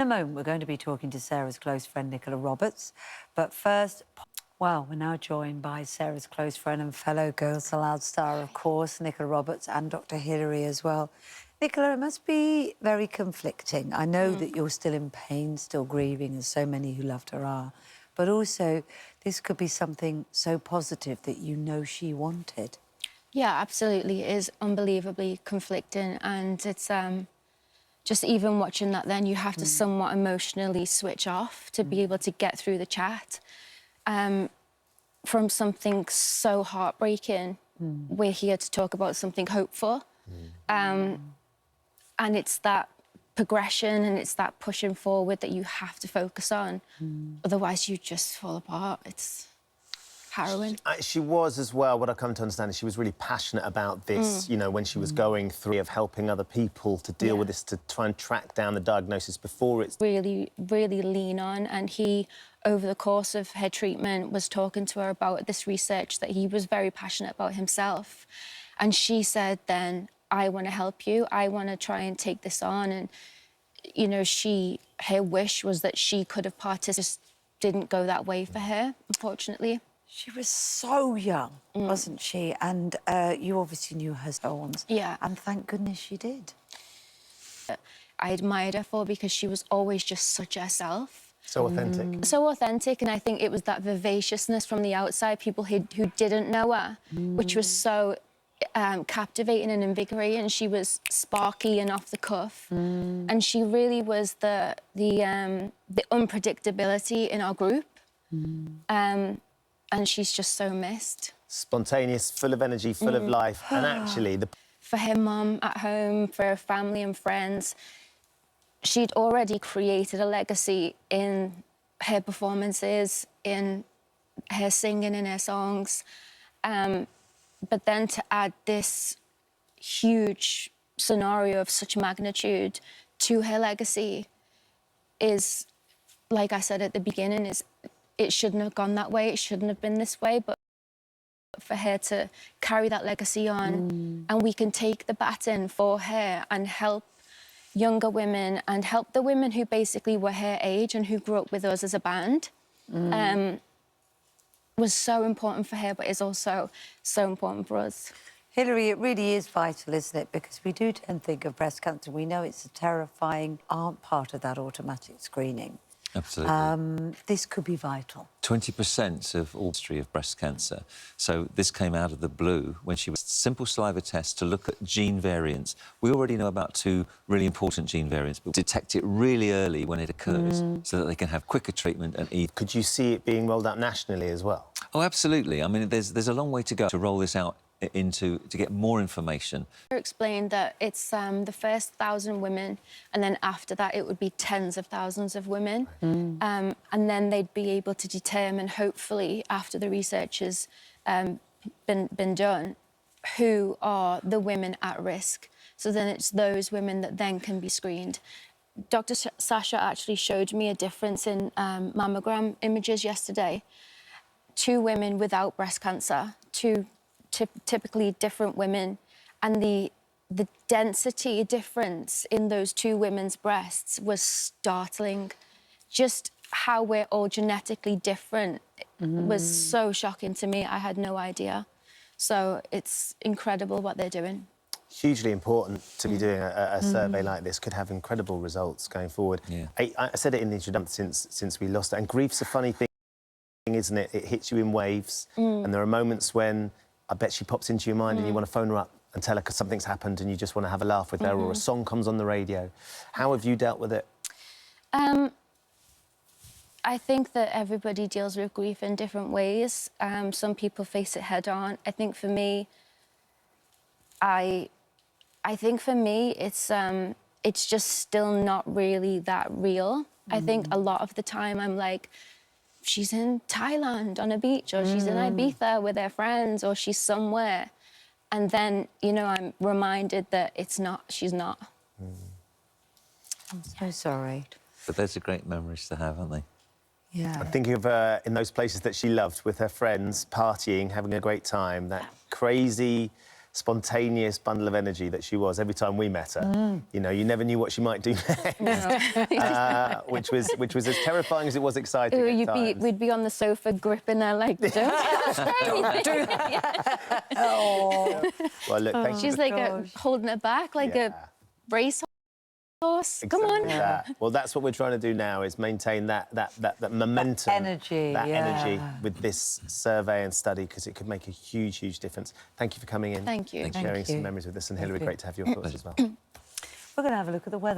In a moment, we're going to be talking to Sarah's close friend, Nicola Roberts. But first, well, we're now joined by Sarah's close friend and fellow Girls Aloud star, of course, Nicola Roberts, and Dr. Hilary as well. Nicola, it must be very conflicting. I know that you're still in pain, still grieving, as so many who loved her are. But also, this could be something so positive that you know she wanted. Yeah, absolutely. It is unbelievably conflicting, and it's just even watching that then you have to somewhat emotionally switch off to be able to get through the chat. From something so heartbreaking, we're here to talk about something hopeful. And it's that progression and it's that pushing forward that you have to focus on. Otherwise, you just fall apart. It's harrowing. She was as well, what I've come to understand is she was really passionate about this, you know, when she was going through of helping other people to deal with this, to try and track down the diagnosis before it's... Really lean on, and he, over the course of her treatment, was talking to her about this research that he was very passionate about himself. And she said then, I want to help you, I want to try and take this on. And, you know, her wish was that she could have participated, just didn't go that way for her, unfortunately. She was so young, wasn't she? And you obviously knew her songs. Yeah. And thank goodness she did. I admired her for because she was always just such herself. So authentic. So authentic, and I think it was that vivaciousness from the outside, people who didn't know her, which was so captivating and invigorating. She was sparky and off the cuff, and she really was the unpredictability in our group. And she's just so missed. Spontaneous, full of energy, full of life, and actually For her mum at home, for her family and friends, she'd already created a legacy in her performances, in her singing, in her songs. But then to add this huge scenario of such magnitude to her legacy is, like I said at the beginning, it shouldn't have gone that way, it shouldn't have been this way, but for her to carry that legacy on, and we can take the baton for her and help younger women and help the women who basically were her age and who grew up with us as a band, was so important for her, but is also so important for us. Hilary, it really is vital, isn't it? Because we do tend to think of breast cancer. We know it's a terrifying, aren't part of that automatic screening. Absolutely. This could be vital. 20% of all history of breast cancer. So this came out of the blue when she was simple saliva test to look at gene variants. We already know about 2 really important gene variants, but detect it really early when it occurs so that they can have quicker treatment and eat. Could you see it being rolled out nationally as well? Oh, absolutely. I mean, there's a long way to go to roll this out to get more information. Explained that it's the first 1,000 women, and then after that it would be tens of thousands of women, and then they'd be able to determine, hopefully after the research has been done, who are the women at risk. So then it's those women that then can be screened. Dr. Sasha actually showed me a difference in mammogram images yesterday. 2 women without breast cancer, 2 typically different women, and the density difference in those 2 women's breasts was startling. Just how we're all genetically different was so shocking to me. I had no idea. So it's incredible what they're doing. Hugely important to be doing a survey like this. Could have incredible results going forward. Yeah. I said it in the introduction since we lost it, and grief's a funny thing, isn't it? It hits you in waves, and there are moments when I bet she pops into your mind and you want to phone her up and tell her because something's happened and you just want to have a laugh with her, or a song comes on the radio. How have you dealt with it? I think that everybody deals with grief in different ways. Some people face it head on. I think for me, it's just still not really that real. I think a lot of the time I'm like, she's in Thailand on a beach, or she's in Ibiza with her friends, or she's somewhere. And then, you know, I'm reminded that she's not. I'm so sorry. But those are great memories to have, aren't they? Yeah. I'm thinking of her in those places that she loved with her friends, partying, having a great time, that crazy spontaneous bundle of energy that she was every time we met her. You know, you never knew what she might do next, which was as terrifying as it was exciting. Ooh, at times. we'd be on the sofa gripping her like, don't do that. Oh, Well, look, thank you. She's like holding her back like a racehorse. Come on. Exactly that. Well, that's what we're trying to do now, is maintain that momentum, energy, that yeah. energy with this survey and study, because it could make a huge, huge difference. Thank you for coming in. Thank you. And Thank sharing you. some memories with us. And Hilary, you. great to have your thoughts as well. We're going to have a look at the weather.